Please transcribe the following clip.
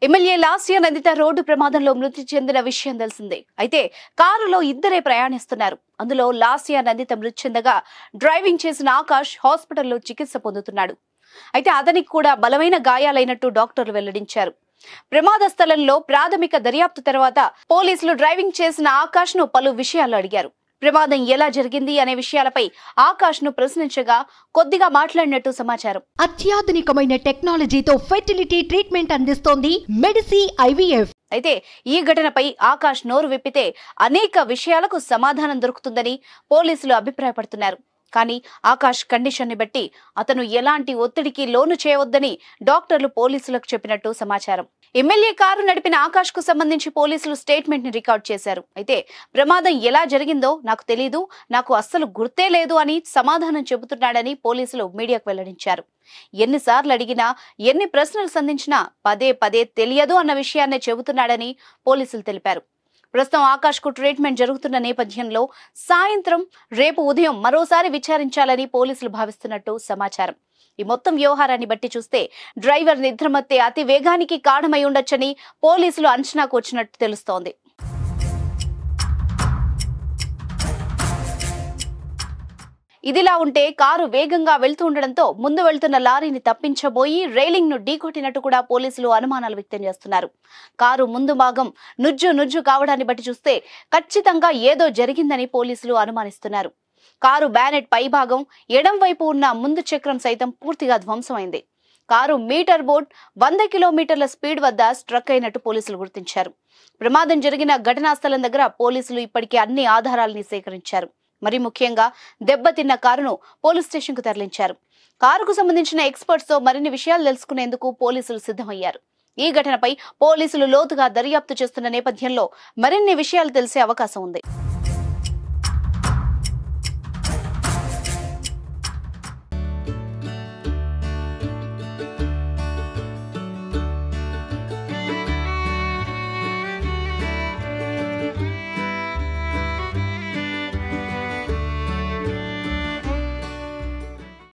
MLA Lasya Nanditha road ప్రమాదంలో మృతి చెందిన విషయం తెలిసిందే. అయితే కారులో ఇద్దరే ప్రయాణిస్తున్నారు. అందులో లాస్య నందిత మృతి చెందగా డ్రైవింగ్ చేసిన ఆకాష్ హాస్పిటల్లో చికిత్స పొందుతున్నాడు. అయితే అతనికి కూడా బలమైన గాయాలైనట్టు డాక్టర్లు వెల్లడించారు. ప్రమాద స్థలంలో ప్రాథమిక దర్యాప్తు తర్వాత పోలీసులు డ్రైవింగ్ చేసిన ఆకాష్ ను పలు విషయాలు అడిగారు. ప్రమాదం ఎలా జరిగింది అనే విషయాలపై ఆకాష్ ను ప్రశ్నించగా కొద్దిగా మాట్లాడినట్టు సమాచారం. అత్యాధునికమైన టెక్నాలజీతో ఫెర్టిలిటీ ట్రీట్మెంట్ అందిస్తోంది మెడిసి ఐవీఎఫ్. అయితే ఈ ఘటనపై ఆకాష్ నోరు విప్పితే అనేక విషయాలకు సమాధానం దొరుకుతుందని పోలీసులు అభిప్రాయపడుతున్నారు. కానీ ఆకాష్ కండిషన్ ని బట్టి అతను ఎలాంటి ఒత్తిడికి లోను చేయవద్దని డాక్టర్లు పోలీసులకు చెప్పినట్టు సమాచారం. ఎమ్మెల్యే కారు నడిపిన ఆకాష్ కు సంబంధించి పోలీసులు స్టేట్మెంట్ ని రికార్డ్ చేశారు. అయితే ప్రమాదం ఎలా జరిగిందో నాకు తెలీదు, నాకు అస్సలు గుర్తే లేదు అని సమాధానం చెబుతున్నాడని పోలీసులు మీడియాకు వెల్లడించారు. ఎన్నిసార్లు అడిగినా ఎన్ని ప్రశ్నలు సంధించినా పదే పదే తెలియదు అన్న విషయాన్నే చెబుతున్నాడని పోలీసులు తెలిపారు. ప్రస్తుతం ఆకాష్ కు ట్రీట్మెంట్ జరుగుతున్న నేపథ్యంలో సాయంత్రం రేపు ఉదయం మరోసారి విచారించాలని పోలీసులు భావిస్తున్నట్టు సమాచారం. ఈ మొత్తం వ్యవహారాన్ని బట్టి చూస్తే డ్రైవర్ నిద్రమత్తే అతి వేగానికి కారణమై ఉండొచ్చని పోలీసులు అంచనాకు వచ్చినట్టు తెలుస్తోంది. ఇదిలా ఉంటే కారు వేగంగా వెళ్తూ ఉండడంతో ముందు వెళ్తున్న లారీని తప్పించబోయి రైలింగ్ ను ఢీకొట్టినట్టు కూడా పోలీసులు అనుమానాలు వ్యక్తం చేస్తున్నారు. కారు ముందు భాగం నుజ్జు కావడాన్ని బట్టి చూస్తే ఖచ్చితంగా ఏదో జరిగిందని పోలీసులు అనుమానిస్తున్నారు. కారు బ్యానెట్ పై భాగం ఎడం వైపు ఉన్న ముందు చక్రం సైతం పూర్తిగా ధ్వంసమైంది. కారు మీటర్ బోర్డ్ 100 కిలోమీటర్ల స్పీడ్ వద్ద స్ట్రక్ అయినట్టు పోలీసులు గుర్తించారు. ప్రమాదం జరిగిన ఘటనా స్థలం దగ్గర పోలీసులు ఇప్పటికే అన్ని ఆధారాలని సేకరించారు. మరి ముఖ్యంగా దెబ్బతిన్న కారును పోలీస్ స్టేషన్ కు తరలించారు. కారుకు సంబంధించిన ఎక్స్పర్ట్స్ తో మరిన్ని విషయాలు తెలుసుకునేందుకు పోలీసులు సిద్ధమయ్యారు. ఈ ఘటనపై పోలీసులు లోతుగా దర్యాప్తు చేస్తున్న నేపథ్యంలో మరిన్ని విషయాలు తెలిసే అవకాశం ఉంది.